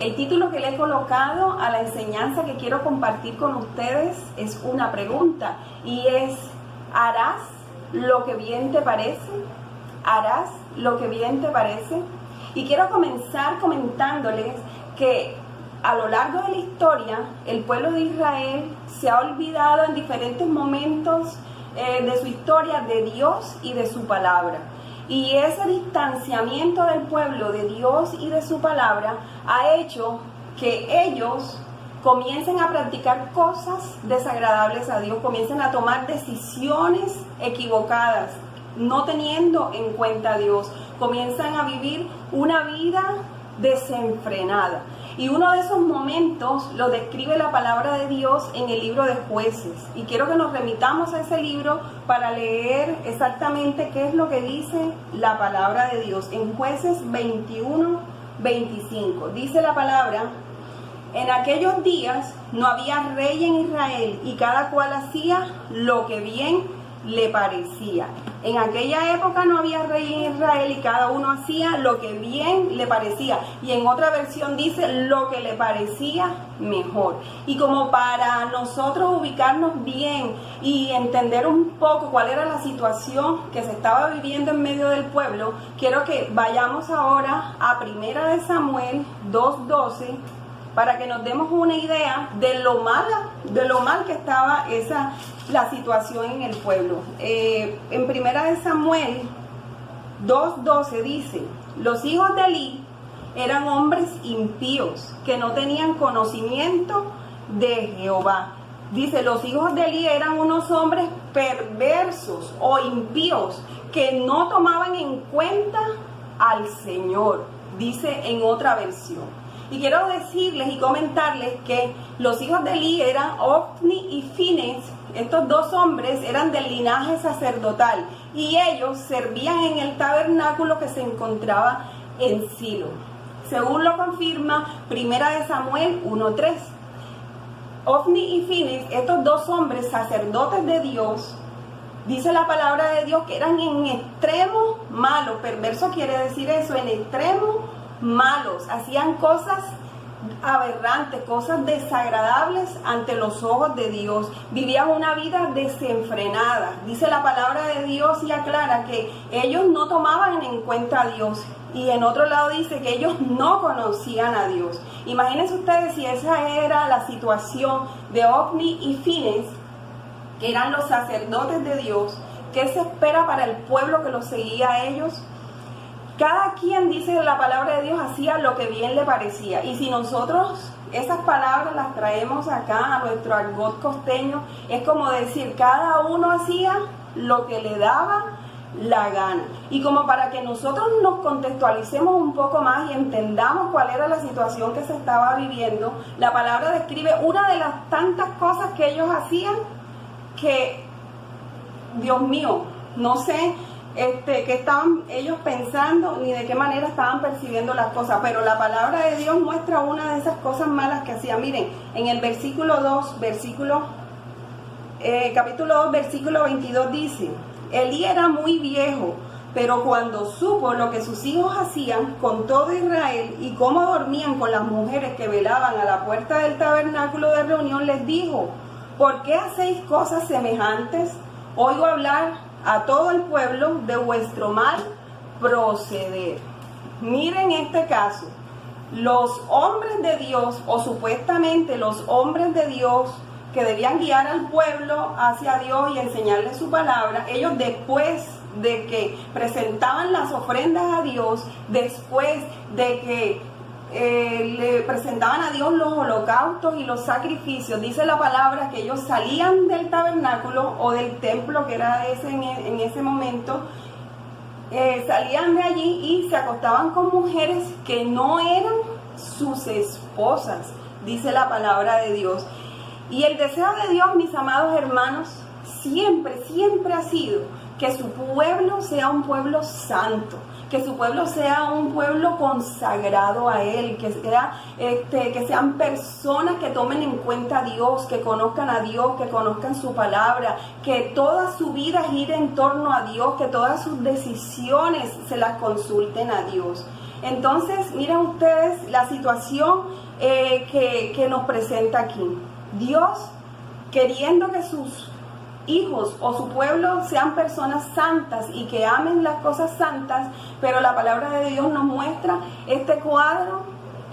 El título que le he colocado a la enseñanza que quiero compartir con ustedes es una pregunta y es: ¿harás lo que bien te parece? ¿Harás lo que bien te parece? Y quiero comenzar comentándoles que a lo largo de la historia el pueblo de Israel se ha olvidado en diferentes momentos de su historia de Dios y de su palabra. Y ese distanciamiento del pueblo de Dios y de su palabra ha hecho que ellos comiencen a practicar cosas desagradables a Dios, comiencen a tomar decisiones equivocadas, no teniendo en cuenta a Dios, comienzan a vivir una vida desenfrenada. Y uno de esos momentos lo describe la palabra de Dios en el libro de Jueces. Y quiero que nos remitamos a ese libro para leer exactamente qué es lo que dice la palabra de Dios. En Jueces 21:25 dice la palabra: en aquellos días no había rey en Israel y cada cual hacía lo que bien le parecía. En aquella época no había rey en Israel y cada uno hacía lo que bien le parecía. Y en otra versión dice lo que le parecía mejor. Y como para nosotros ubicarnos bien y entender un poco cuál era la situación que se estaba viviendo en medio del pueblo, quiero que vayamos ahora a 1 de Samuel 2:12 para que nos demos una idea de lo mal que estaba la situación en el pueblo. En 1 de Samuel 2:12 dice: los hijos de Elí eran hombres impíos que no tenían conocimiento de Jehová. Dice, los hijos de Elí eran unos hombres perversos o impíos que no tomaban en cuenta al Señor, dice en otra versión. Y quiero decirles y comentarles que los hijos de Elí eran Ofni y Fines. Estos dos hombres eran del linaje sacerdotal y ellos servían en el tabernáculo que se encontraba en Silo, según lo confirma 1 de Samuel 1:3. Ofni y Fines, estos dos hombres sacerdotes de Dios, dice la palabra de Dios que eran en extremo malos. Perverso quiere decir eso, en extremo malos, hacían cosas aberrantes, cosas desagradables ante los ojos de Dios, vivían una vida desenfrenada. Dice la palabra de Dios y aclara que ellos no tomaban en cuenta a Dios, y en otro lado dice que ellos no conocían a Dios. Imagínense ustedes si esa era la situación de Ofni y Fines, que eran los sacerdotes de Dios. ¿Qué se espera para el pueblo que los seguía a ellos? Cada quien, dice la palabra de Dios, hacía lo que bien le parecía. Y si nosotros esas palabras las traemos acá a nuestro argot costeño, es como decir, cada uno hacía lo que le daba la gana. Y como para que nosotros nos contextualicemos un poco más y entendamos cuál era la situación que se estaba viviendo, la palabra describe una de las tantas cosas que ellos hacían que, Dios mío, no sé qué estaban ellos pensando ni de qué manera estaban percibiendo las cosas, pero la palabra de Dios muestra una de esas cosas malas que hacían. Miren, en el capítulo 2, versículo 22 dice: Elí era muy viejo, pero cuando supo lo que sus hijos hacían con todo Israel y cómo dormían con las mujeres que velaban a la puerta del tabernáculo de reunión, les dijo: ¿por qué hacéis cosas semejantes? Oigo hablar a todo el pueblo de vuestro mal proceder. Miren este caso. Los hombres de Dios, o supuestamente los hombres de Dios, que debían guiar al pueblo hacia Dios y enseñarles su palabra, ellos después de que presentaban las ofrendas a Dios, después de que le presentaban a Dios los holocaustos y los sacrificios, dice la palabra que ellos salían del tabernáculo o del templo que era en ese momento, salían de allí y se acostaban con mujeres que no eran sus esposas, dice la palabra de Dios. Y el deseo de Dios, mis amados hermanos, siempre ha sido que su pueblo sea un pueblo santo, que su pueblo sea un pueblo consagrado a Él, que sean personas que tomen en cuenta a Dios, que conozcan a Dios, que conozcan su palabra, que toda su vida gire en torno a Dios, que todas sus decisiones se las consulten a Dios. Entonces, miren ustedes la situación que nos presenta aquí. Dios, queriendo que sus hijos o su pueblo sean personas santas y que amen las cosas santas, pero la palabra de Dios nos muestra este cuadro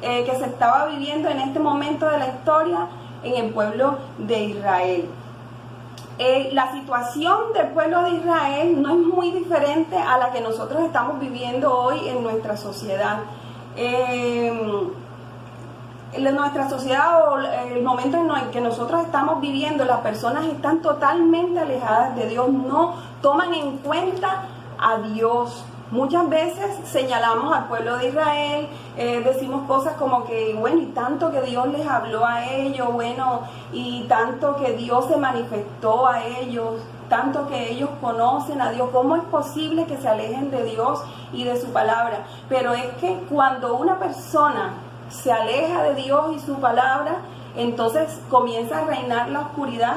que se estaba viviendo en este momento de la historia en el pueblo de Israel. La situación del pueblo de Israel no es muy diferente a la que nosotros estamos viviendo hoy en nuestra sociedad. En nuestra sociedad, o el momento en el que nosotros estamos viviendo, las personas están totalmente alejadas de Dios, no toman en cuenta a Dios. Muchas veces señalamos al pueblo de Israel, decimos cosas como que, bueno, y tanto que Dios les habló a ellos, bueno, y tanto que Dios se manifestó a ellos, tanto que ellos conocen a Dios. ¿Cómo es posible que se alejen de Dios y de su palabra? Pero es que cuando una persona se aleja de Dios y su palabra, entonces comienza a reinar la oscuridad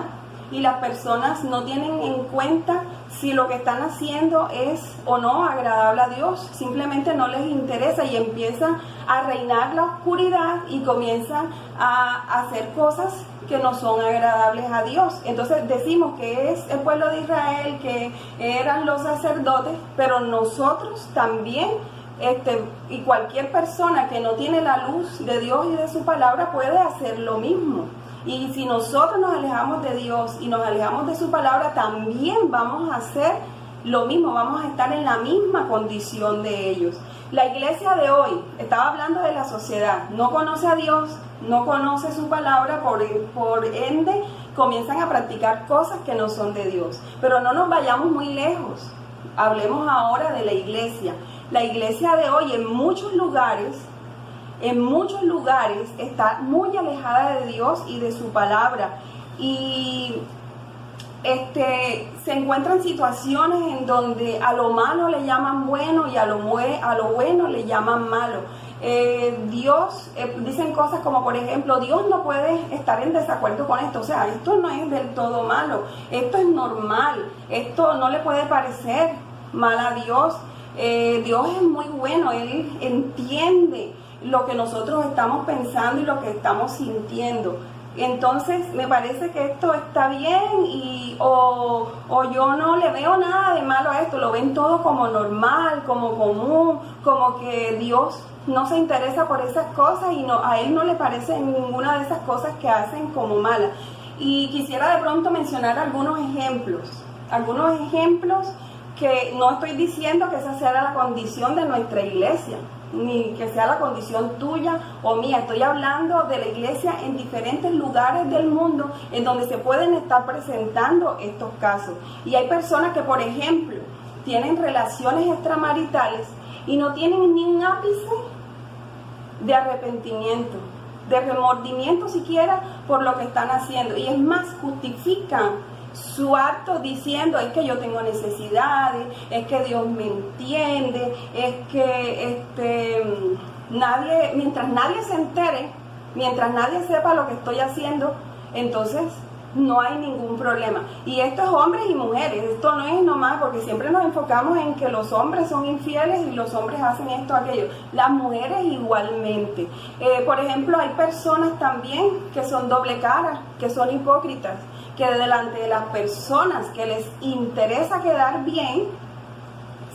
y las personas no tienen en cuenta si lo que están haciendo es o no agradable a Dios. Simplemente no les interesa y empiezan a reinar la oscuridad y comienzan a hacer cosas que no son agradables a Dios. Entonces decimos que es el pueblo de Israel, que eran los sacerdotes, pero nosotros también, y cualquier persona que no tiene la luz de Dios y de su palabra puede hacer lo mismo. Y si nosotros nos alejamos de Dios y nos alejamos de su palabra, también vamos a hacer lo mismo, vamos a estar en la misma condición de ellos. La iglesia de hoy, estaba hablando de la sociedad, no conoce a Dios, no conoce su palabra, por ende comienzan a practicar cosas que no son de Dios. Pero no nos vayamos muy lejos, hablemos ahora de la iglesia. La iglesia de hoy en muchos lugares está muy alejada de Dios y de su palabra, y se encuentran situaciones en donde a lo malo le llaman bueno y a lo bueno le llaman malo. Dicen cosas como, por ejemplo, Dios no puede estar en desacuerdo con esto, o sea, esto no es del todo malo, esto es normal, esto no le puede parecer mal a Dios. Dios es muy bueno, Él entiende lo que nosotros estamos pensando y lo que estamos sintiendo. Entonces me parece que esto está bien o yo no le veo nada de malo a esto, lo ven todo como normal, como común, como que Dios no se interesa por esas cosas y a Él no le parece ninguna de esas cosas que hacen como malas. Y quisiera de pronto mencionar algunos ejemplos que no estoy diciendo que esa sea la condición de nuestra iglesia, ni que sea la condición tuya o mía. Estoy hablando de la iglesia en diferentes lugares del mundo en donde se pueden estar presentando estos casos. Y hay personas que, por ejemplo, tienen relaciones extramaritales y no tienen ni un ápice de arrepentimiento, de remordimiento siquiera por lo que están haciendo. Y es más, justifican su acto diciendo, es que yo tengo necesidades, es que Dios me entiende, es que mientras nadie se entere, mientras nadie sepa lo que estoy haciendo, entonces no hay ningún problema. Y esto es hombres y mujeres, esto no es nomás porque siempre nos enfocamos en que los hombres son infieles y los hombres hacen esto, aquello. Las mujeres igualmente. Por ejemplo, hay personas también que son doble cara, que son hipócritas, que delante de las personas que les interesa quedar bien,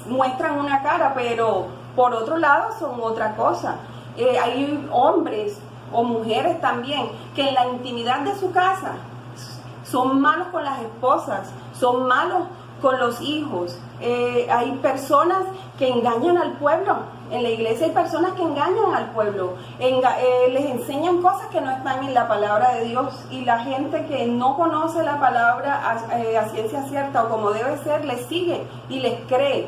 muestran una cara, pero por otro lado son otra cosa. Hay hombres o mujeres también que en la intimidad de su casa son malos con las esposas, son malos con los hijos. Hay personas que engañan al pueblo. En la iglesia hay personas que engañan al pueblo, les enseñan cosas que no están en la palabra de Dios, y la gente que no conoce la palabra a ciencia cierta o como debe ser, les sigue y les cree.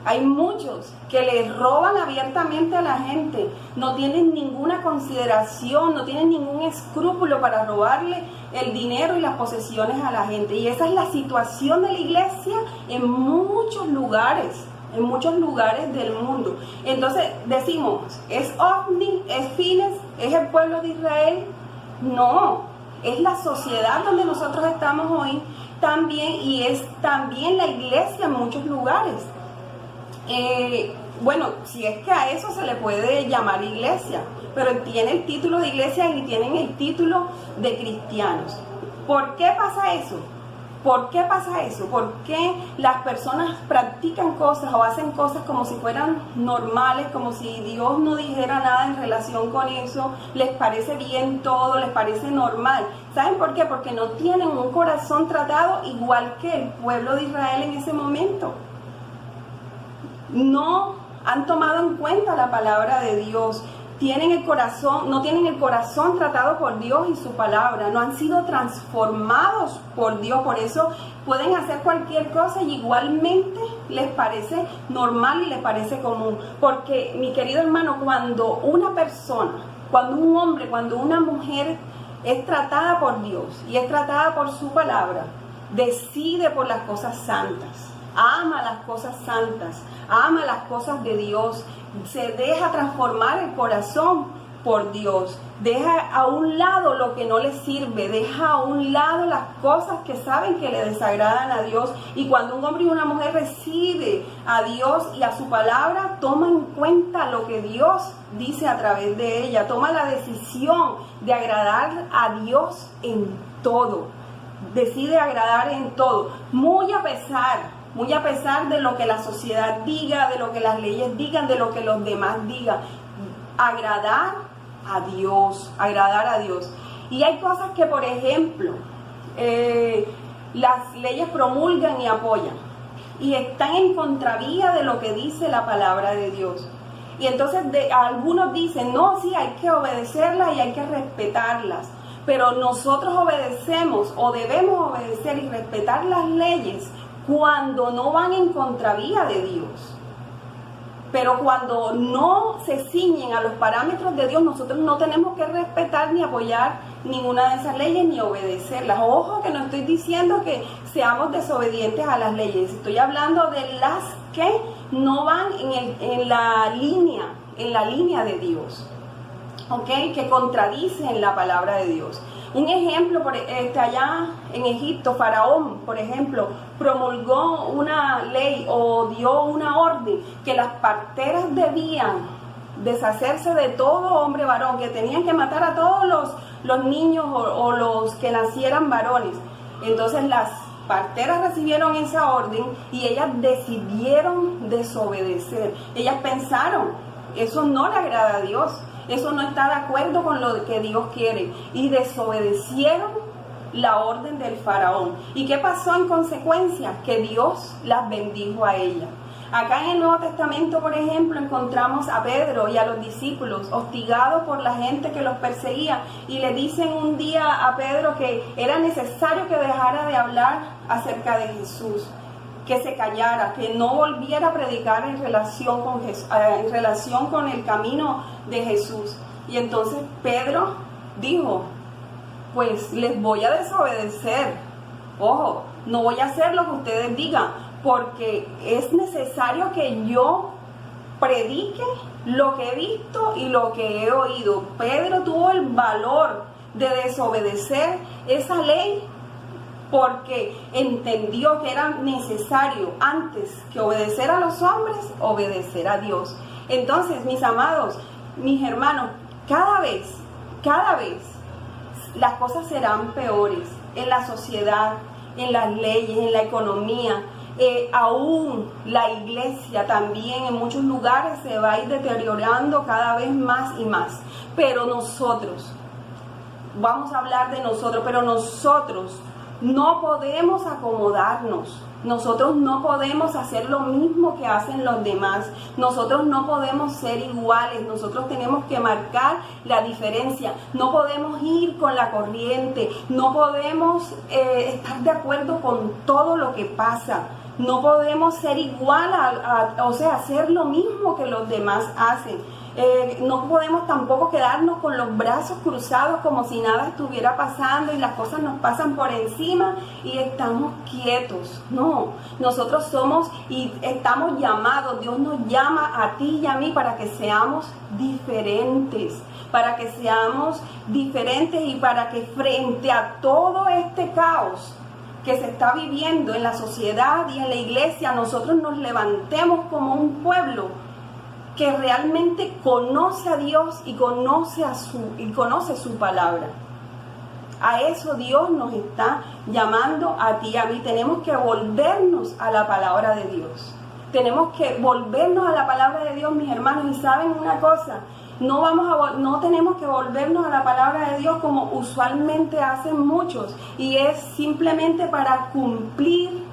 Hay muchos que les roban abiertamente a la gente, no tienen ninguna consideración, no tienen ningún escrúpulo para robarle el dinero y las posesiones a la gente. Y esa es la situación de la iglesia en muchos lugares del mundo. Entonces decimos, ¿es OVNI? ¿Es Fines? ¿Es el pueblo de Israel? No, es la sociedad donde nosotros estamos hoy también, y es también la iglesia en muchos lugares. bueno, si es que a eso se le puede llamar iglesia, pero tiene el título de iglesia y tienen el título de cristianos. ¿Por qué pasa eso? ¿Por qué pasa eso? ¿Por qué las personas practican cosas o hacen cosas como si fueran normales, como si Dios no dijera nada en relación con eso? Les parece bien todo, les parece normal. ¿Saben por qué? Porque no tienen un corazón tratado igual que el pueblo de Israel en ese momento. No han tomado en cuenta la palabra de Dios. No tienen el corazón tratado por Dios y su palabra, no han sido transformados por Dios, por eso pueden hacer cualquier cosa y igualmente les parece normal y les parece común. Porque, mi querido hermano, cuando una persona, cuando un hombre, cuando una mujer es tratada por Dios y es tratada por su palabra, decide por las cosas santas, ama las cosas santas, ama las cosas de Dios, se deja transformar el corazón por Dios, deja a un lado lo que no le sirve, deja a un lado las cosas que saben que le desagradan a Dios, y cuando un hombre y una mujer recibe a Dios y a su palabra, toma en cuenta lo que Dios dice a través de ella, toma la decisión de agradar a Dios en todo, decide agradar en todo, muy a pesar de lo que la sociedad diga, de lo que las leyes digan, de lo que los demás digan. Agradar a Dios. Y hay cosas que, por ejemplo, las leyes promulgan y apoyan, y están en contravía de lo que dice la palabra de Dios. Y entonces algunos dicen, no, sí, hay que obedecerlas y hay que respetarlas. Pero nosotros obedecemos o debemos obedecer y respetar las leyes cuando no van en contravía de Dios. Pero cuando no se ciñen a los parámetros de Dios, nosotros no tenemos que respetar ni apoyar ninguna de esas leyes ni obedecerlas. Ojo, que no estoy diciendo que seamos desobedientes a las leyes. Estoy hablando de las que no van en la línea de Dios, ¿ok? Que contradicen la palabra de Dios. Un ejemplo, allá en Egipto, Faraón, por ejemplo, promulgó una ley o dio una orden que las parteras debían deshacerse de todo hombre varón, que tenían que matar a todos los niños o los que nacieran varones. Entonces las parteras recibieron esa orden y ellas decidieron desobedecer. Ellas pensaron, eso no le agrada a Dios. Eso no está de acuerdo con lo que Dios quiere. Y desobedecieron la orden del faraón. ¿Y qué pasó en consecuencia? Que Dios las bendijo a ellas. Acá en el Nuevo Testamento, por ejemplo, encontramos a Pedro y a los discípulos hostigados por la gente que los perseguía. Y le dicen un día a Pedro que era necesario que dejara de hablar acerca de Jesús, que se callara, que no volviera a predicar en relación con el camino de Jesús. Y entonces Pedro dijo, pues les voy a desobedecer. Ojo, no voy a hacer lo que ustedes digan, porque es necesario que yo predique lo que he visto y lo que he oído. Pedro tuvo el valor de desobedecer esa ley, porque entendió que era necesario, antes que obedecer a los hombres, obedecer a Dios. Entonces, mis amados, mis hermanos, cada vez las cosas serán peores en la sociedad, en las leyes, en la economía. Aún la iglesia también en muchos lugares se va a ir deteriorando cada vez más y más. Pero nosotros, vamos a hablar de nosotros, pero nosotros no podemos acomodarnos, nosotros no podemos hacer lo mismo que hacen los demás, nosotros no podemos ser iguales, nosotros tenemos que marcar la diferencia, no podemos ir con la corriente, no podemos estar de acuerdo con todo lo que pasa, no podemos ser igual hacer lo mismo que los demás hacen. No podemos tampoco quedarnos con los brazos cruzados como si nada estuviera pasando y las cosas nos pasan por encima y estamos quietos. No, nosotros somos y estamos llamados, Dios nos llama a ti y a mí para que seamos diferentes, y para que frente a todo este caos que se está viviendo en la sociedad y en la iglesia, nosotros nos levantemos como un pueblo que realmente conoce a Dios y conoce su palabra. A eso Dios nos está llamando a ti y a mí. Tenemos que volvernos a la palabra de Dios. Tenemos que volvernos a la palabra de Dios, mis hermanos. Y saben una cosa, no tenemos que volvernos a la palabra de Dios como usualmente hacen muchos. Y es simplemente para cumplir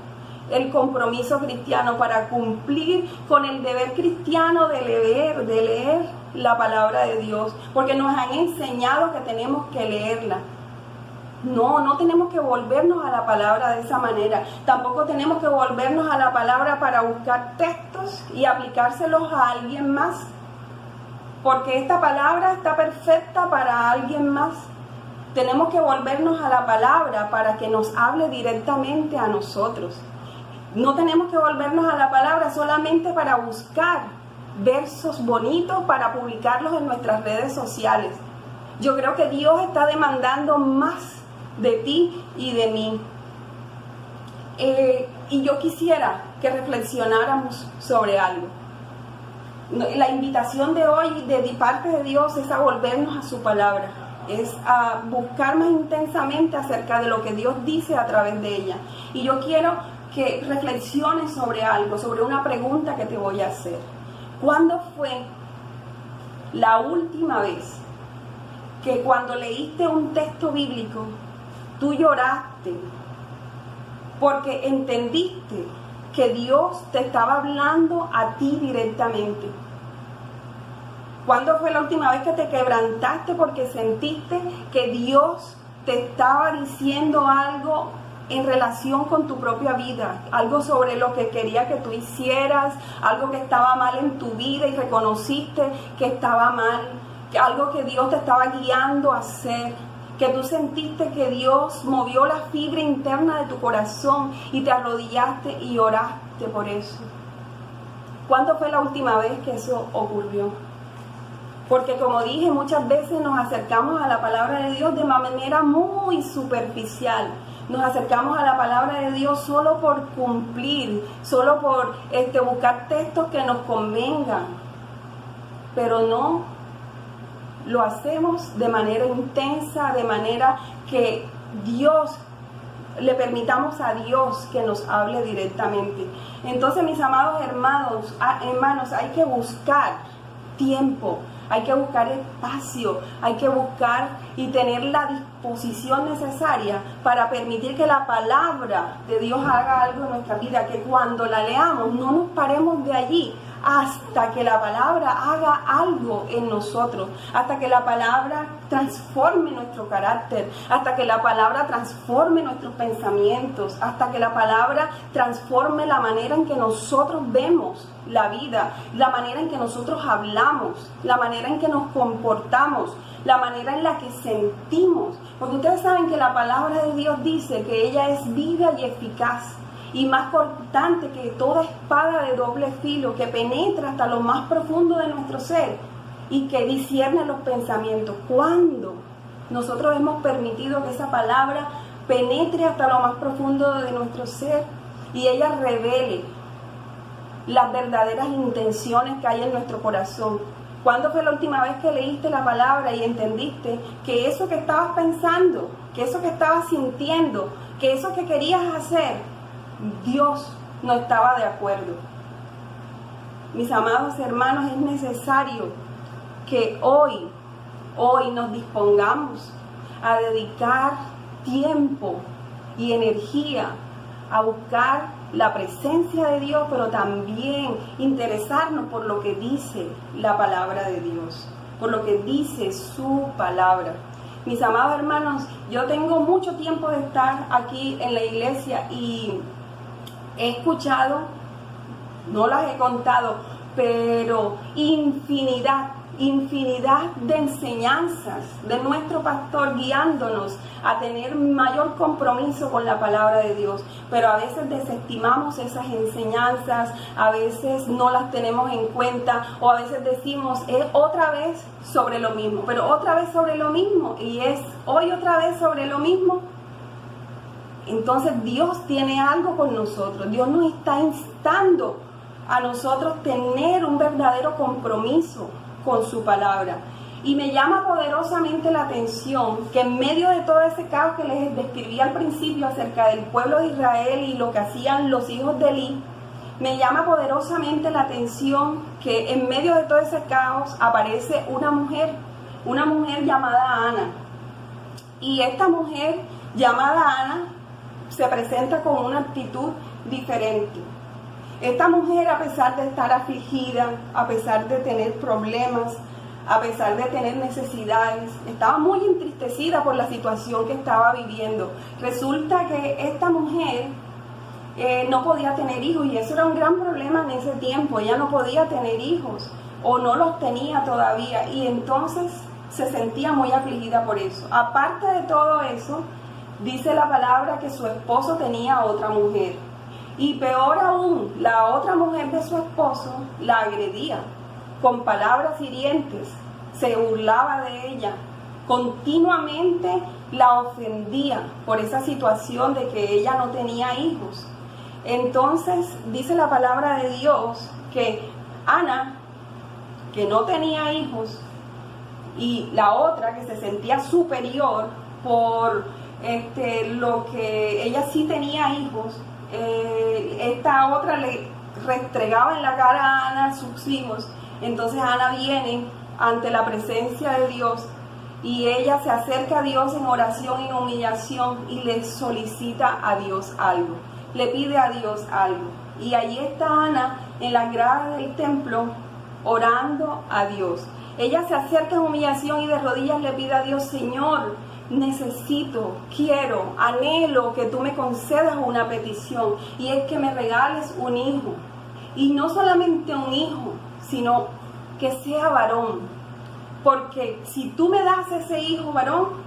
el compromiso cristiano, para cumplir con el deber cristiano de leer la palabra de Dios. Porque nos han enseñado que tenemos que leerla. No tenemos que volvernos a la palabra de esa manera. Tampoco tenemos que volvernos a la palabra para buscar textos y aplicárselos a alguien más. Porque esta palabra está perfecta para alguien más. Tenemos que volvernos a la palabra para que nos hable directamente a nosotros. No tenemos que volvernos a la palabra solamente para buscar versos bonitos para publicarlos en nuestras redes sociales. Yo creo que Dios está demandando más de ti y de mí. Y yo quisiera que reflexionáramos sobre algo. La invitación de hoy de parte de Dios es a volvernos a su palabra, es a buscar más intensamente acerca de lo que Dios dice a través de ella. Y yo quiero que reflexiones sobre algo, sobre una pregunta que te voy a hacer. ¿Cuándo fue la última vez que cuando leíste un texto bíblico tú lloraste porque entendiste que Dios te estaba hablando a ti directamente? ¿Cuándo fue la última vez que te quebrantaste porque sentiste que Dios te estaba diciendo algo en relación con tu propia vida? Algo sobre lo que quería que tú hicieras, algo que estaba mal en tu vida y reconociste que estaba mal, algo que Dios te estaba guiando a hacer, que tú sentiste que Dios movió la fibra interna de tu corazón y te arrodillaste y oraste por eso. ¿Cuándo fue la última vez que eso ocurrió? Porque como dije, muchas veces nos acercamos a la palabra de Dios de manera muy superficial. Nos acercamos a la palabra de Dios solo por cumplir, solo por buscar textos que nos convengan. Pero no lo hacemos de manera intensa, de manera que le permitamos a Dios que nos hable directamente. Entonces, mis amados hermanos, hay que buscar tiempo, hay que buscar espacio, hay que buscar y tener la disposición necesaria para permitir que la palabra de Dios haga algo en nuestra vida, que cuando la leamos no nos paremos de allí hasta que la palabra haga algo en nosotros, hasta que la palabra transforme nuestro carácter, hasta que la palabra transforme nuestros pensamientos, hasta que la palabra transforme la manera en que nosotros vemos la vida, la manera en que nosotros hablamos, la manera en que nos comportamos, la manera en la que sentimos. Porque ustedes saben que la palabra de Dios dice que ella es viva y eficaz, y más cortante que toda espada de doble filo, que penetra hasta lo más profundo de nuestro ser y que discierne los pensamientos. ¿Cuándo nosotros hemos permitido que esa palabra penetre hasta lo más profundo de nuestro ser y ella revele las verdaderas intenciones que hay en nuestro corazón? ¿Cuándo fue la última vez que leíste la palabra y entendiste que eso que estabas pensando, que eso que estabas sintiendo, que eso que querías hacer, Dios no estaba de acuerdo? Mis amados hermanos, es necesario que hoy nos dispongamos a dedicar tiempo y energía a buscar la presencia de Dios, pero también interesarnos por lo que dice la palabra de Dios, por lo que dice su palabra. Mis amados hermanos, yo tengo mucho tiempo de estar aquí en la iglesia y he escuchado, no las he contado, pero infinidad de enseñanzas de nuestro pastor guiándonos a tener mayor compromiso con la palabra de Dios. Pero a veces desestimamos esas enseñanzas, a veces no las tenemos en cuenta, o a veces decimos, es otra vez sobre lo mismo, pero otra vez sobre lo mismo, y es hoy otra vez sobre lo mismo. Entonces Dios tiene algo con nosotros, Dios nos está instando a nosotros tener un verdadero compromiso con su palabra. Y me llama poderosamente la atención que en medio de todo ese caos que les describí al principio acerca del pueblo de Israel y lo que hacían los hijos de Elí, me llama poderosamente la atención que en medio de todo ese caos aparece una mujer llamada Ana. Y esta mujer llamada Ana se presenta con una actitud diferente. Esta mujer, a pesar de estar afligida, a pesar de tener problemas, a pesar de tener necesidades, estaba muy entristecida por la situación que estaba viviendo. Resulta que esta mujer no podía tener hijos, y eso era un gran problema en ese tiempo. Ella no podía tener hijos o no los tenía todavía, y entonces se sentía muy afligida por eso. Aparte de todo eso, dice la palabra que su esposo tenía otra mujer, y peor aún, la otra mujer de su esposo la agredía con palabras hirientes, se burlaba de ella, continuamente la ofendía por esa situación de que ella no tenía hijos. Entonces dice la palabra de Dios que Ana, que no tenía hijos, y la otra que se sentía superior por lo que ella sí tenía hijos, esta otra le restregaba en la cara a Ana sus hijos. Entonces Ana viene ante la presencia de Dios y ella se acerca a Dios en oración y en humillación y le solicita a Dios algo, le pide a Dios algo. Y allí está Ana en las gradas del templo orando a Dios. Ella se acerca en humillación y de rodillas le pide a Dios: Señor, necesito, quiero, anhelo que tú me concedas una petición, y es que me regales un hijo. Y no solamente un hijo, sino que sea varón, porque si tú me das ese hijo varón,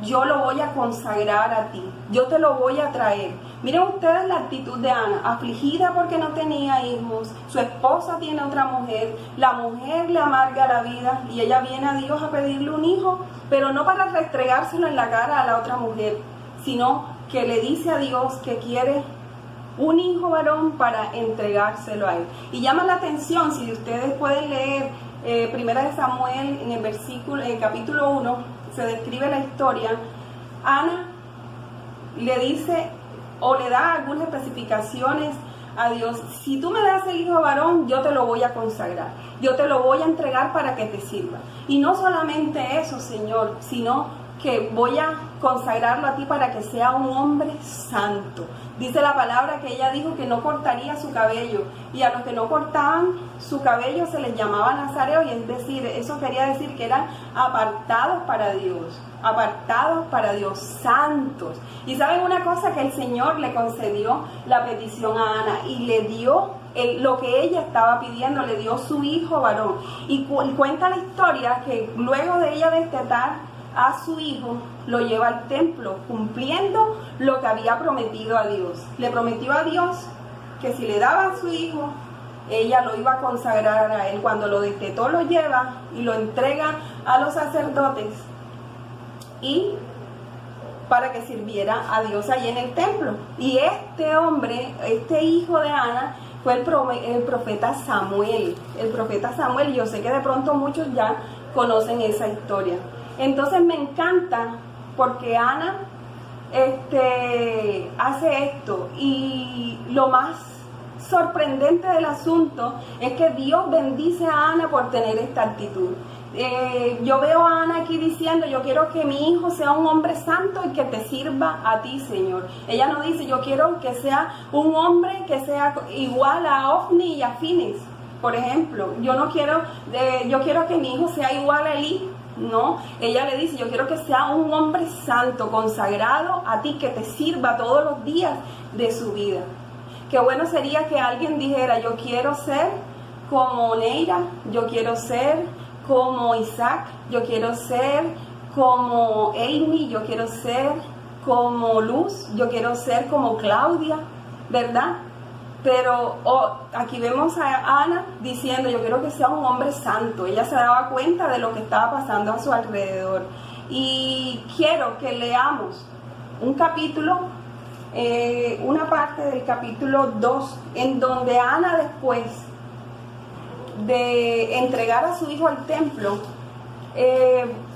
yo lo voy a consagrar a ti, yo te lo voy a traer. Miren ustedes la actitud de Ana, afligida porque no tenía hijos, su esposa tiene otra mujer, la mujer le amarga la vida y ella viene a Dios a pedirle un hijo, pero no para restregárselo en la cara a la otra mujer, sino que le dice a Dios que quiere un hijo varón para entregárselo a él. Y llama la atención, si ustedes pueden leer Primera de Samuel en el capítulo 1, se describe la historia. Ana le dice o le da algunas especificaciones a Dios: si tú me das el hijo varón, yo te lo voy a consagrar, yo te lo voy a entregar para que te sirva. Y no solamente eso, Señor, sino que voy a consagrarlo a ti para que sea un hombre santo. Dice la palabra que ella dijo que no cortaría su cabello, y a los que no cortaban su cabello se les llamaba nazareos, y es decir, eso quería decir que eran apartados para Dios, santos. Y saben una cosa, que el Señor le concedió la petición a Ana y le dio lo que ella estaba pidiendo, le dio su hijo varón. Y cuenta la historia que luego de ella destetar a su hijo, lo lleva al templo, cumpliendo lo que había prometido a Dios. Le prometió a Dios que si le daba a su hijo, ella lo iba a consagrar a él. Cuando lo destetó, lo lleva y lo entrega a los sacerdotes, y para que sirviera a Dios allí en el templo. Y este hombre, este hijo de Ana, fue el profeta Samuel. El profeta Samuel, yo sé que de pronto muchos ya conocen esa historia. Entonces me encanta porque Ana hace esto, y lo más sorprendente del asunto es que Dios bendice a Ana por tener esta actitud. Yo veo a Ana aquí diciendo: yo quiero que mi hijo sea un hombre santo y que te sirva a ti, Señor. Ella no dice: yo quiero que sea un hombre que sea igual a Ofni y a Fines, por ejemplo. Yo quiero que mi hijo sea igual a Elí. No, ella le dice: yo quiero que sea un hombre santo, consagrado a ti, que te sirva todos los días de su vida. Qué bueno sería que alguien dijera: yo quiero ser como Neira, yo quiero ser como Isaac, yo quiero ser como Amy, yo quiero ser como Luz, yo quiero ser como Claudia, ¿verdad? Pero aquí vemos a Ana diciendo: yo quiero que sea un hombre santo. Ella se daba cuenta de lo que estaba pasando a su alrededor. Y quiero que leamos un capítulo una parte del capítulo 2, en donde Ana, después de entregar a su hijo al templo,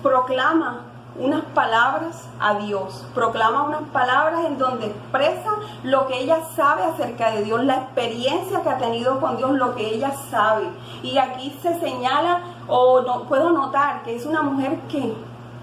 proclama unas palabras a Dios, proclama unas palabras en donde expresa lo que ella sabe acerca de Dios, la experiencia que ha tenido con Dios, lo que ella sabe. Y aquí se señala, puedo notar que es una mujer que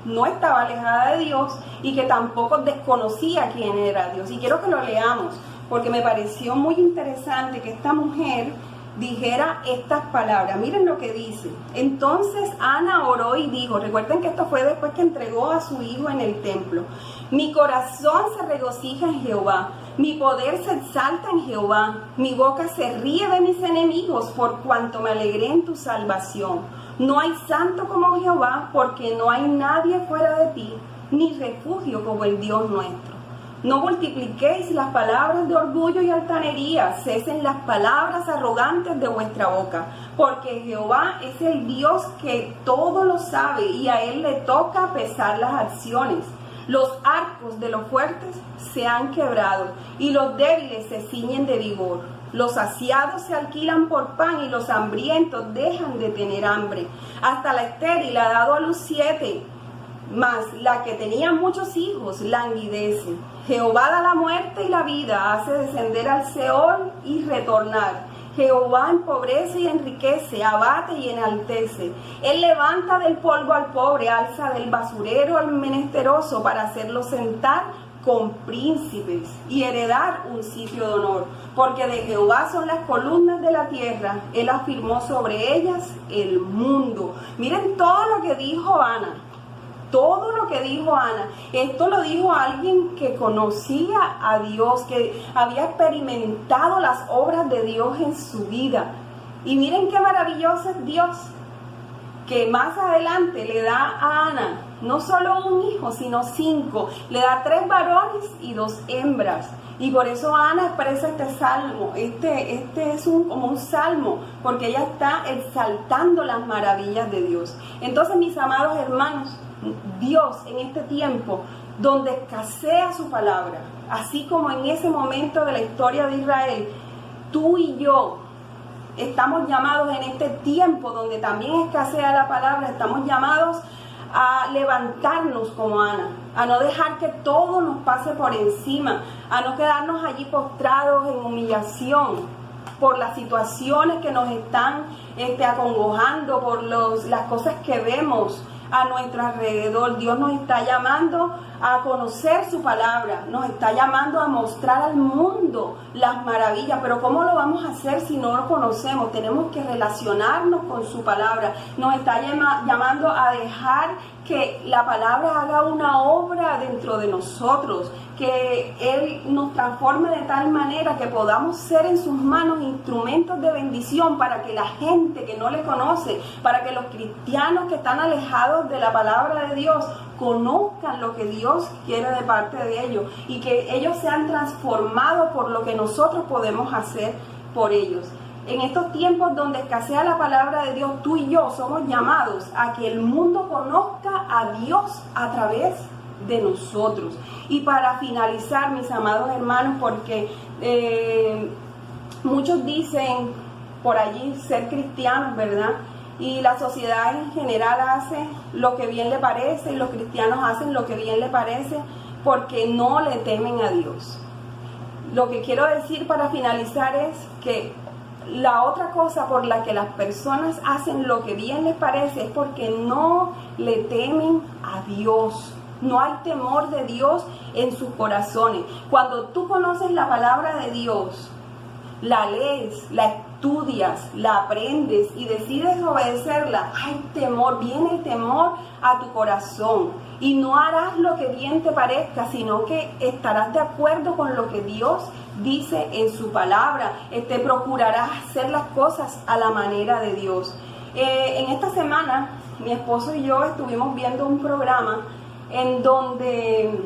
no estaba alejada de Dios y que tampoco desconocía quién era Dios. Y quiero que lo leamos, porque me pareció muy interesante que esta mujer dijera estas palabras. Miren lo que dice. Entonces Ana oró y dijo, recuerden que esto fue después que entregó a su hijo en el templo: mi corazón se regocija en Jehová, mi poder se exalta en Jehová, mi boca se ríe de mis enemigos por cuanto me alegré en tu salvación. No hay santo como Jehová, porque no hay nadie fuera de ti, ni refugio como el Dios nuestro. No multipliquéis las palabras de orgullo y altanería, cesen las palabras arrogantes de vuestra boca, porque Jehová es el Dios que todo lo sabe y a él le toca pesar las acciones. Los arcos de los fuertes se han quebrado y los débiles se ciñen de vigor. Los saciados se alquilan por pan y los hambrientos dejan de tener hambre. Hasta la estéril ha dado a luz 7. Mas la que tenía muchos hijos languidece. Jehová da la muerte y la vida, hace descender al Seol y retornar. Jehová empobrece y enriquece, abate y enaltece. Él levanta del polvo al pobre, alza del basurero al menesteroso, para hacerlo sentar con príncipes y heredar un sitio de honor. Porque de Jehová son las columnas de la tierra, él afirmó sobre ellas el mundo. Miren todo lo que dijo Ana. Todo lo que dijo Ana, esto lo dijo alguien que conocía a Dios, que había experimentado las obras de Dios en su vida. Y miren qué maravilloso es Dios, que más adelante le da a Ana no solo un hijo, sino 5. Le da 3 varones y 2 hembras. Y por eso Ana expresa este salmo. Este es como un salmo, porque ella está exaltando las maravillas de Dios. Entonces, mis amados hermanos, Dios en este tiempo donde escasea su palabra, así como en ese momento de la historia de Israel, tú y yo estamos llamados en este tiempo donde también escasea la palabra, estamos llamados a levantarnos como Ana, a no dejar que todo nos pase por encima, a no quedarnos allí postrados en humillación por las situaciones que nos están acongojando, por las cosas que vemos a nuestro alrededor. Dios nos está llamando a conocer su palabra, nos está llamando a mostrar al mundo las maravillas, pero ¿cómo lo vamos a hacer si no lo conocemos? Tenemos que relacionarnos con su palabra. Nos está llamando a dejar que la palabra haga una obra dentro de nosotros, que Él nos transforme de tal manera que podamos ser en sus manos instrumentos de bendición para que la gente que no le conoce, para que los cristianos que están alejados de la palabra de Dios conozcan lo que Dios quiere de parte de ellos y que ellos sean transformados por lo que nosotros podemos hacer por ellos. En estos tiempos donde escasea la palabra de Dios, tú y yo somos llamados a que el mundo conozca a Dios a través de nosotros. Y para finalizar, mis amados hermanos, porque muchos dicen por allí ser cristianos, ¿verdad? Y la sociedad en general hace lo que bien le parece y los cristianos hacen lo que bien le parece porque no le temen a Dios. Lo que quiero decir para finalizar es que la otra cosa por la que las personas hacen lo que bien les parece es porque no le temen a Dios. No hay temor de Dios en sus corazones. Cuando tú conoces la palabra de Dios, la lees, la estudias, la aprendes y decides obedecerla, hay temor, viene el temor a tu corazón. Y no harás lo que bien te parezca, sino que estarás de acuerdo con lo que Dios dice en su palabra. Procurarás hacer las cosas a la manera de Dios. En esta semana, mi esposo y yo estuvimos viendo un programa en donde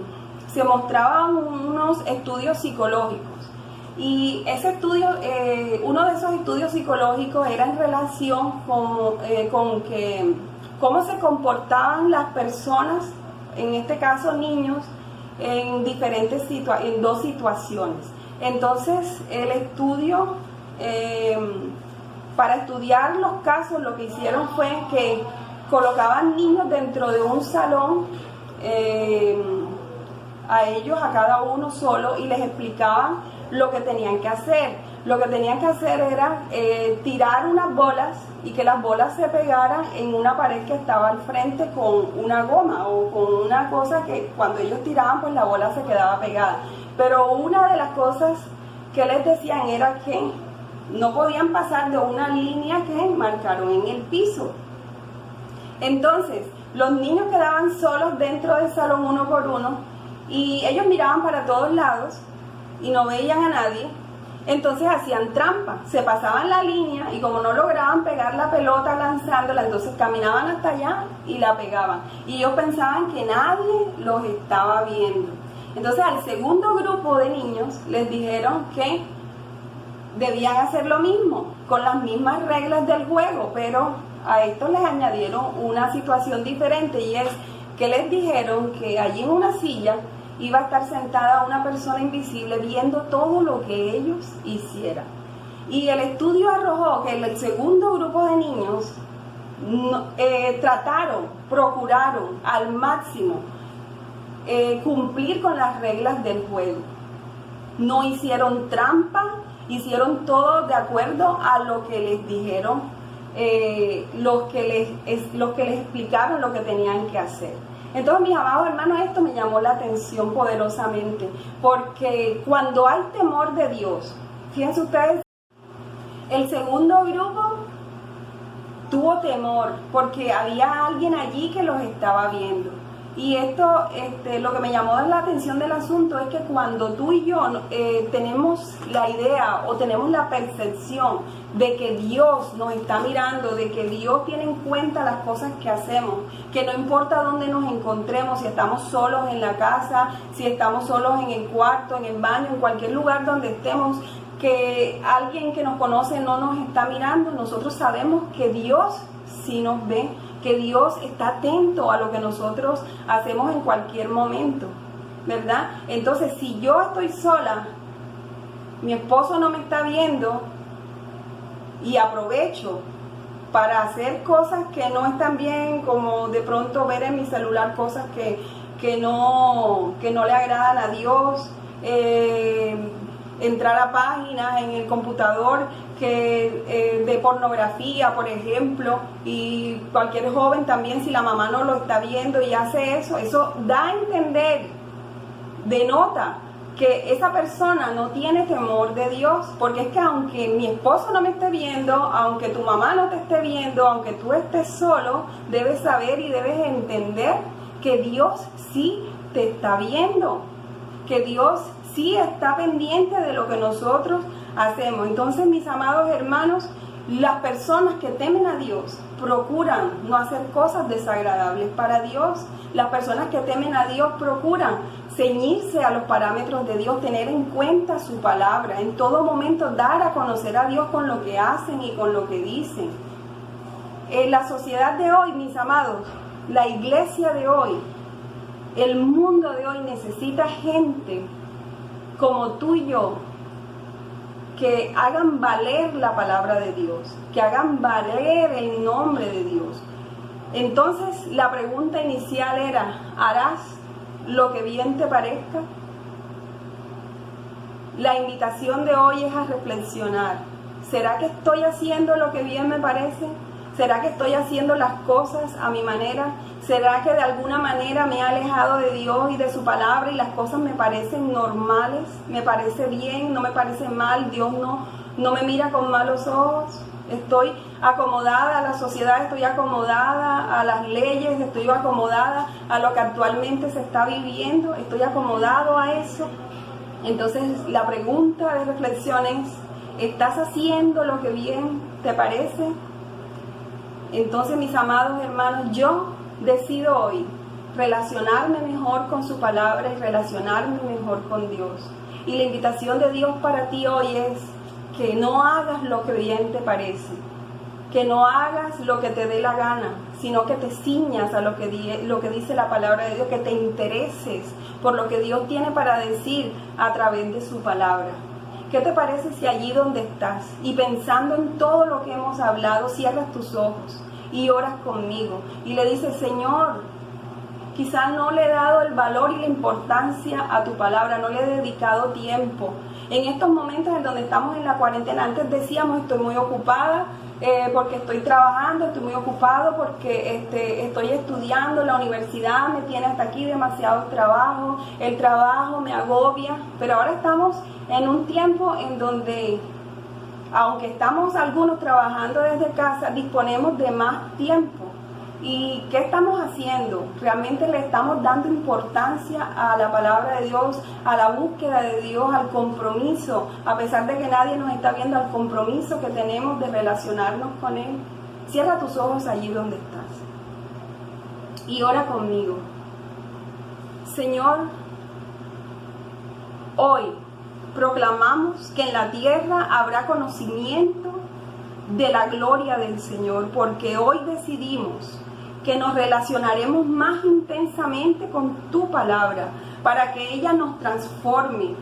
se mostraban unos estudios psicológicos. Y ese estudio, uno de esos estudios psicológicos era en relación con cómo se comportaban las personas, en este caso niños, en en dos situaciones. Entonces, el estudio, para estudiar los casos, lo que hicieron fue que colocaban niños dentro de un salón, a ellos, a cada uno solo, y les explicaban lo que tenían que hacer. Lo que tenían que hacer era tirar unas bolas y que las bolas se pegaran en una pared que estaba al frente con una goma o con una cosa que cuando ellos tiraban, pues la bola se quedaba pegada. Pero una de las cosas que les decían era que no podían pasar de una línea que marcaron en el piso. Entonces, los niños quedaban solos dentro del salón uno por uno y ellos miraban para todos lados y no veían a nadie. Entonces hacían trampa, se pasaban la línea y como no lograban pegar la pelota lanzándola, entonces caminaban hasta allá y la pegaban. Y ellos pensaban que nadie los estaba viendo. Entonces al segundo grupo de niños les dijeron que debían hacer lo mismo, con las mismas reglas del juego, pero a esto les añadieron una situación diferente, y es que les dijeron que allí en una silla iba a estar sentada una persona invisible viendo todo lo que ellos hicieran. Y el estudio arrojó que el segundo grupo de niños procuraron al máximo cumplir con las reglas del juego. No hicieron trampa, hicieron todo de acuerdo a lo que les dijeron, los que les explicaron lo que tenían que hacer. Entonces, mis amados hermanos, esto me llamó la atención poderosamente, porque cuando hay temor de Dios, fíjense ustedes, el segundo grupo tuvo temor porque había alguien allí que los estaba viendo. Y esto, lo que me llamó la atención del asunto es que cuando tú y yo tenemos la idea o tenemos la percepción de que Dios nos está mirando, de que Dios tiene en cuenta las cosas que hacemos, que no importa dónde nos encontremos, si estamos solos en la casa, si estamos solos en el cuarto, en el baño, en cualquier lugar donde estemos, que alguien que nos conoce no nos está mirando, nosotros sabemos que Dios sí nos ve, que Dios está atento a lo que nosotros hacemos en cualquier momento, ¿verdad? Entonces, si yo estoy sola, mi esposo no me está viendo y aprovecho para hacer cosas que no están bien, como de pronto ver en mi celular cosas que no le agradan a Dios, entrar a páginas en el computador de pornografía, por ejemplo, y cualquier joven también, si la mamá no lo está viendo y hace eso da a entender, denota que esa persona no tiene temor de Dios, porque es que aunque mi esposo no me esté viendo, aunque tu mamá no te esté viendo, aunque tú estés solo, debes saber y debes entender que Dios sí te está viendo, que Dios sí está pendiente de lo que nosotros hacemos. Entonces, mis amados hermanos, las personas que temen a Dios procuran no hacer cosas desagradables para Dios. Las personas que temen a Dios procuran ceñirse a los parámetros de Dios, tener en cuenta su palabra, en todo momento dar a conocer a Dios con lo que hacen y con lo que dicen. En la sociedad de hoy, mis amados, la iglesia de hoy, el mundo de hoy necesita gente como tú y yo, que hagan valer la palabra de Dios, que hagan valer el nombre de Dios. Entonces, la pregunta inicial era, ¿harás lo que bien te parezca? La invitación de hoy es a reflexionar. ¿Será que estoy haciendo lo que bien me parece? ¿Será que estoy haciendo las cosas a mi manera? ¿Será que de alguna manera me he alejado de Dios y de su palabra y las cosas me parecen normales? ¿Me parece bien? ¿No me parece mal? ¿Dios no me mira con malos ojos? ¿Estoy acomodada a la sociedad? ¿Estoy acomodada a las leyes? ¿Estoy acomodada a lo que actualmente se está viviendo? ¿Estoy acomodado a eso? Entonces, la pregunta de reflexión es, ¿estás haciendo lo que bien te parece? Entonces, mis amados hermanos, yo decido hoy relacionarme mejor con su palabra y relacionarme mejor con Dios. Y la invitación de Dios para ti hoy es que no hagas lo que bien te parece, que no hagas lo que te dé la gana, sino que te ciñas a lo que dice la palabra de Dios, que te intereses por lo que Dios tiene para decir a través de su palabra. ¿Qué te parece si allí donde estás y pensando en todo lo que hemos hablado, cierras tus ojos y oras conmigo y le dices: Señor, quizás no le he dado el valor y la importancia a tu palabra, no le he dedicado tiempo. En estos momentos en donde estamos en la cuarentena, antes decíamos: estoy muy ocupada porque estoy trabajando, estoy muy ocupado porque estoy estudiando, la universidad me tiene hasta aquí, demasiado trabajo, el trabajo me agobia. Pero ahora estamos en un tiempo en donde, aunque estamos algunos trabajando desde casa, disponemos de más tiempo. ¿Y qué estamos haciendo? ¿Realmente le estamos dando importancia a la palabra de Dios, a la búsqueda de Dios, al compromiso, a pesar de que nadie nos está viendo, al compromiso que tenemos de relacionarnos con Él? Cierra tus ojos allí donde estás y ora conmigo. Señor, hoy proclamamos que en la tierra habrá conocimiento de la gloria del Señor, porque hoy decidimos que nos relacionaremos más intensamente con tu palabra, para que ella nos transforme,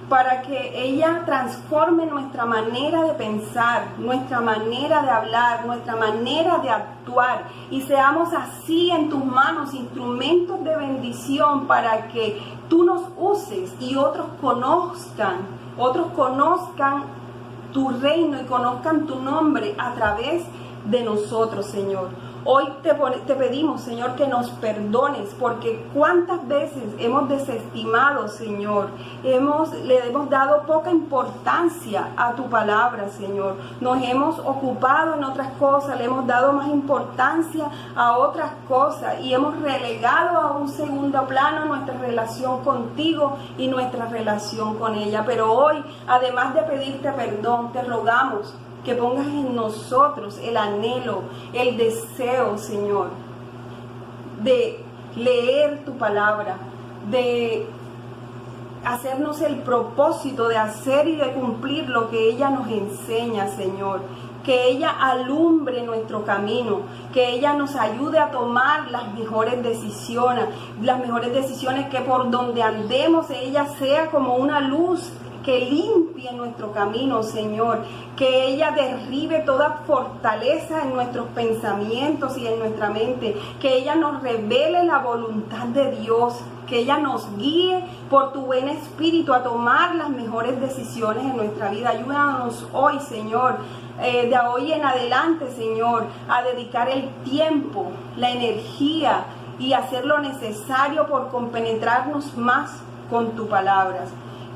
para que ella transforme nuestra manera de pensar, nuestra manera de hablar, nuestra manera de actuar, y seamos así en tus manos instrumentos de bendición para que tú nos uses y otros conozcan tu reino y conozcan tu nombre a través de nosotros, Señor. Hoy te pedimos, Señor, que nos perdones, porque cuántas veces hemos desestimado, Señor, le hemos dado poca importancia a tu palabra, Señor. Nos hemos ocupado en otras cosas, le hemos dado más importancia a otras cosas y hemos relegado a un segundo plano nuestra relación contigo y nuestra relación con ella. Pero hoy, además de pedirte perdón, te rogamos que pongas en nosotros el anhelo, el deseo, Señor, de leer tu palabra, de hacernos el propósito de hacer y de cumplir lo que ella nos enseña, Señor. Que ella alumbre nuestro camino, que ella nos ayude a tomar las mejores decisiones que por donde andemos ella sea como una luz que limpie nuestro camino, Señor, que ella derribe toda fortaleza en nuestros pensamientos y en nuestra mente, que ella nos revele la voluntad de Dios, que ella nos guíe por tu buen espíritu a tomar las mejores decisiones en nuestra vida. Ayúdanos hoy, Señor, de hoy en adelante, Señor, a dedicar el tiempo, la energía y hacer lo necesario por compenetrarnos más con tu palabra.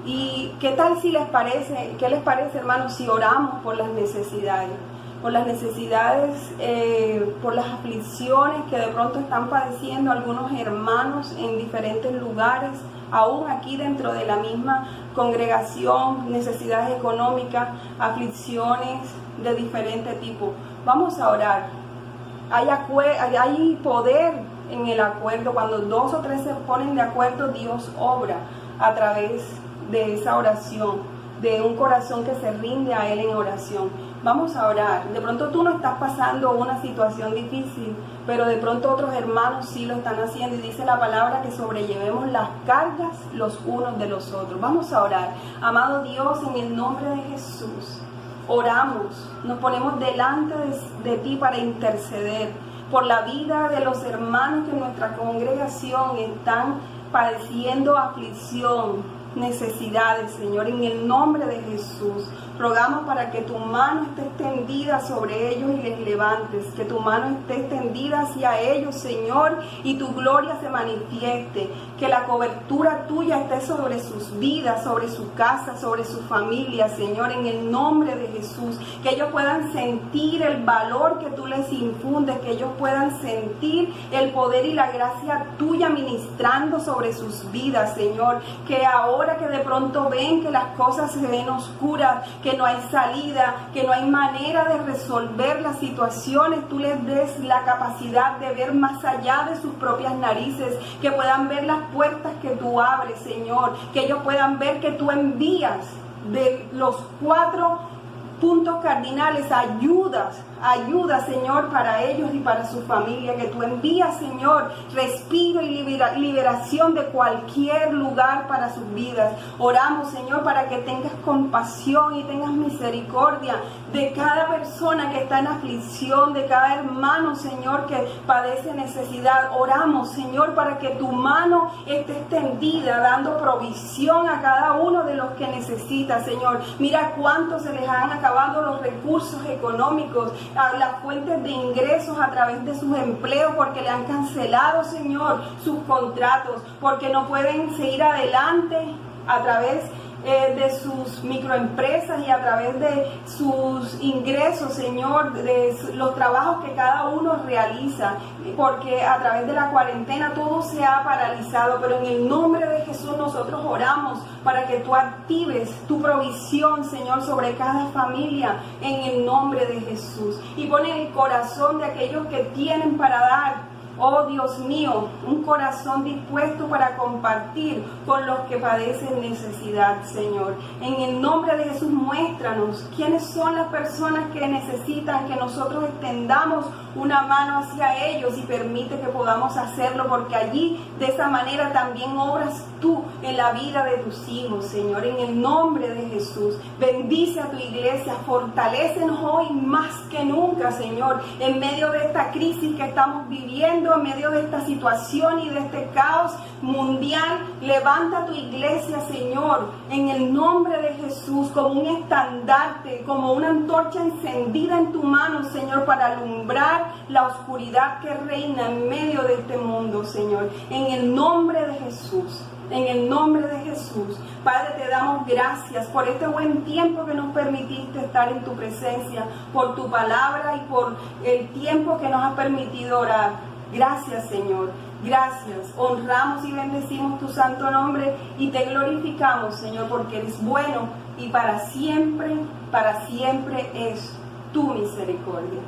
¿Y qué tal si les parece, qué les parece, hermanos, si oramos por las necesidades? Por las necesidades, por las aflicciones que de pronto están padeciendo algunos hermanos en diferentes lugares, aún aquí dentro de la misma congregación, necesidades económicas, aflicciones de diferente tipo. Vamos a orar. Hay poder en el acuerdo. Cuando 2 o 3 se ponen de acuerdo, Dios obra a través de esa oración, de un corazón que se rinde a Él en oración. Vamos a orar. De pronto tú no estás pasando una situación difícil, pero de pronto otros hermanos sí lo están haciendo, y dice la palabra que sobrellevemos las cargas los unos de los otros. Vamos a orar. Amado Dios, en el nombre de Jesús, oramos, nos ponemos delante de ti para interceder por la vida de los hermanos que en nuestra congregación están padeciendo aflicción, necesidades, Señor. En el nombre de Jesús rogamos para que tu mano esté extendida sobre ellos y les levantes, que tu mano esté extendida hacia ellos, Señor, y tu gloria se manifieste, que la cobertura tuya esté sobre sus vidas, sobre su casa, sobre su familia, Señor, en el nombre de Jesús, que ellos puedan sentir el valor que tú les infundes, que ellos puedan sentir el poder y la gracia tuya ministrando sobre sus vidas, Señor, que ahora que de pronto ven que las cosas se ven oscuras, que no hay salida, que no hay manera de resolver las situaciones, tú les des la capacidad de ver más allá de sus propias narices, que puedan ver las puertas que tú abres, Señor, que ellos puedan ver que tú envías de los 4 puntos cardinales ayudas ayuda, Señor, para ellos y para su familia. Que tú envías, Señor, respiro y liberación de cualquier lugar para sus vidas. Oramos, Señor, para que tengas compasión y tengas misericordia de cada persona que está en aflicción, de cada hermano, Señor, que padece necesidad. Oramos, Señor, para que tu mano esté extendida, dando provisión a cada uno de los que necesita, Señor. Mira cuánto se les han acabado los recursos económicos, las fuentes de ingresos a través de sus empleos, porque le han cancelado, Señor, sus contratos, porque no pueden seguir adelante a través de sus microempresas y a través de sus ingresos, Señor, de los trabajos que cada uno realiza, porque a través de la cuarentena todo se ha paralizado. Pero en el nombre de Jesús nosotros oramos para que tú actives tu provisión, Señor, sobre cada familia, en el nombre de Jesús. Y pon en el corazón de aquellos que tienen para dar, oh Dios mío, un corazón dispuesto para compartir con los que padecen necesidad, Señor. En el nombre de Jesús, muéstranos quiénes son las personas que necesitan que nosotros extendamos una mano hacia ellos, y permite que podamos hacerlo, porque allí de esa manera también obras tú en la vida de tus hijos, Señor. En el nombre de Jesús, bendice a tu iglesia, fortalécenos hoy más que nunca, Señor, en medio de esta crisis que estamos viviendo, en medio de esta situación y de este caos mundial. Levanta tu iglesia, Señor, en el nombre de Jesús, como un estandarte, como una antorcha encendida en tu mano, Señor, para alumbrar la oscuridad que reina en medio de este mundo, Señor. En el nombre de Jesús. En el nombre de Jesús, Padre, te damos gracias por este buen tiempo que nos permitiste estar en tu presencia, por tu palabra y por el tiempo que nos has permitido orar. Gracias, Señor. Gracias. Honramos y bendecimos tu santo nombre y te glorificamos, Señor, porque eres bueno y para siempre es tu misericordia.